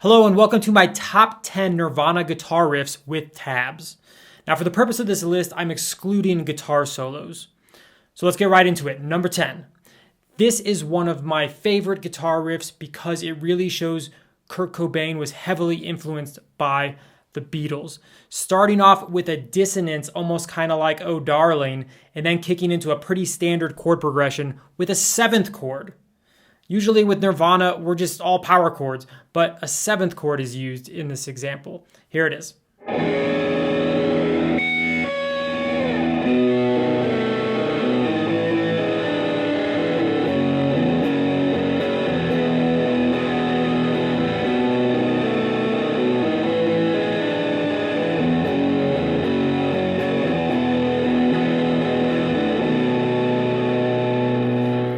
Hello and welcome to my top 10 Nirvana guitar riffs with tabs. Now for the purpose of this list, I'm excluding guitar solos. So let's get right into it. Number 10. This is one of my favorite guitar riffs because it really shows Kurt Cobain was heavily influenced by the Beatles. Starting off with a dissonance, almost kind of like Oh Darling, and then kicking into a pretty standard chord progression with a seventh chord. Usually with Nirvana, we're just all power chords, but a seventh chord is used in this example. Here it is.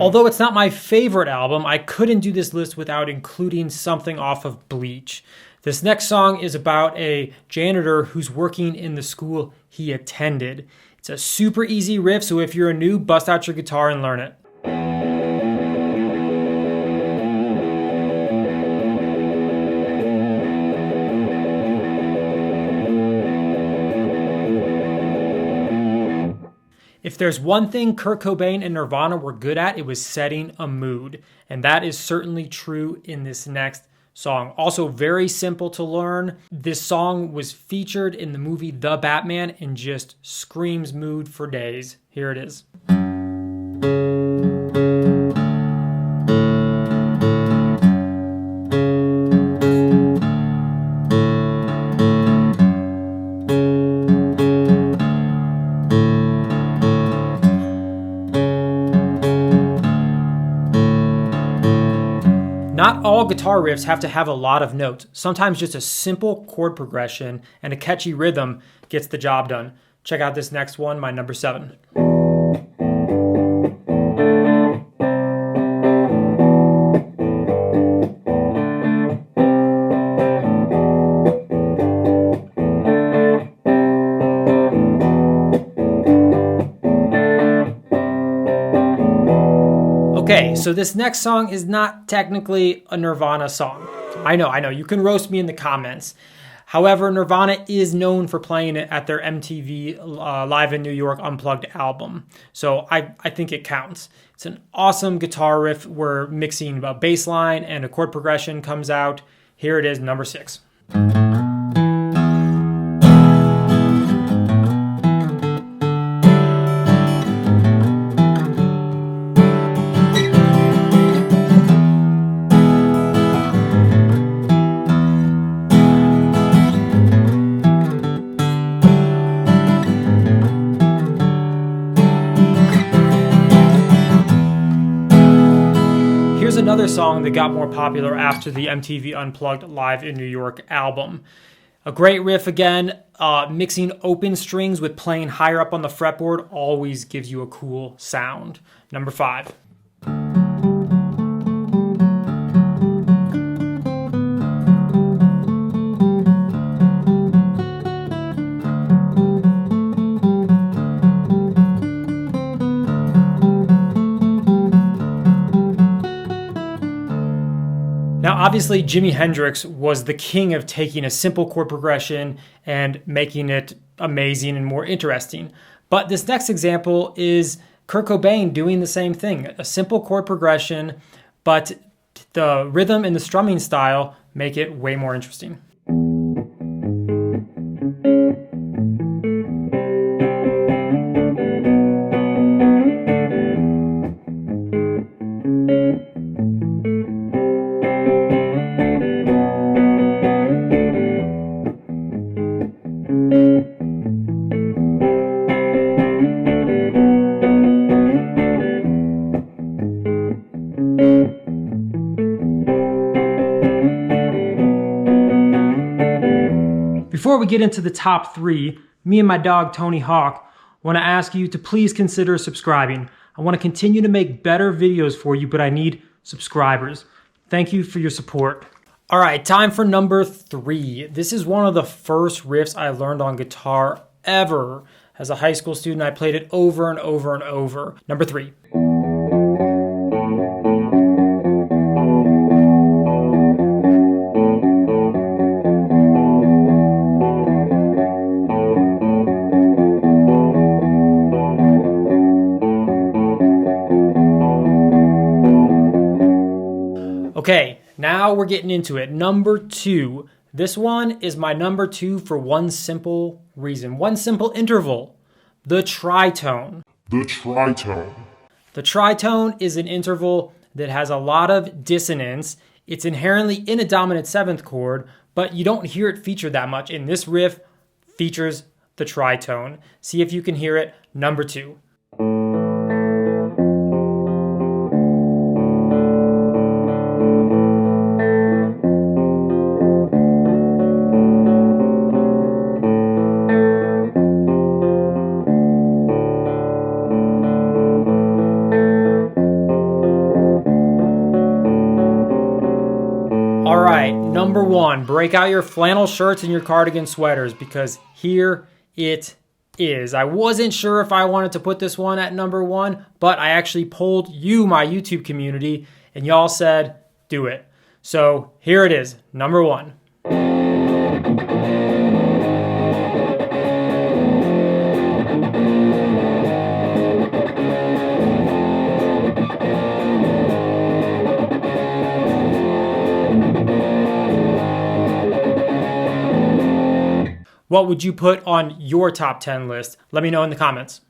Although it's not my favorite album, I couldn't do this list without including something off of Bleach. This next song is about a janitor who's working in the school he attended. It's a super easy riff, so if you're a noob, bust out your guitar and learn it. If there's one thing Kurt Cobain and Nirvana were good at, it was setting a mood. And that is certainly true in this next song. Also very simple to learn. This song was featured in the movie The Batman and just screams mood for days. Here it is. Not all guitar riffs have to have a lot of notes. Sometimes just a simple chord progression and a catchy rhythm gets the job done. Check out this next one, my number 7. Okay, so this next song is not technically a Nirvana song. I know, you can roast me in the comments. However, Nirvana is known for playing it at their MTV Live in New York Unplugged album. So I think it counts. It's an awesome guitar riff where mixing a bass line and a chord progression comes out. Here it is, number 6. Here's another song that got more popular after the MTV Unplugged Live in New York album. A great riff again, mixing open strings with playing higher up on the fretboard always gives you a cool sound. Number 5. Now, obviously, Jimi Hendrix was the king of taking a simple chord progression and making it amazing and more interesting. But this next example is Kurt Cobain doing the same thing. A simple chord progression, but the rhythm and the strumming style make it way more interesting. Before we get into the top 3, me and my dog Tony Hawk want to ask you to please consider subscribing. I want to continue to make better videos for you, but I need subscribers. Thank you for your support. All right, time for number 3. This is one of the first riffs I learned on guitar ever. As a high school student, I played it over and over and over. Number 3. Okay, now we're getting into it. Number 2. This one is my number 2 for one simple reason, one simple interval, the tritone. The tritone. The tritone is an interval that has a lot of dissonance. It's inherently in a dominant 7th chord, but you don't hear it featured that much. And this riff features the tritone. See if you can hear it. Number 2. All right, number 1, break out your flannel shirts and your cardigan sweaters because here it is. I wasn't sure if I wanted to put this one at number 1, but I actually polled you, my YouTube community, and y'all said, do it. So here it is, number 1. What would you put on your top 10 list? Let me know in the comments.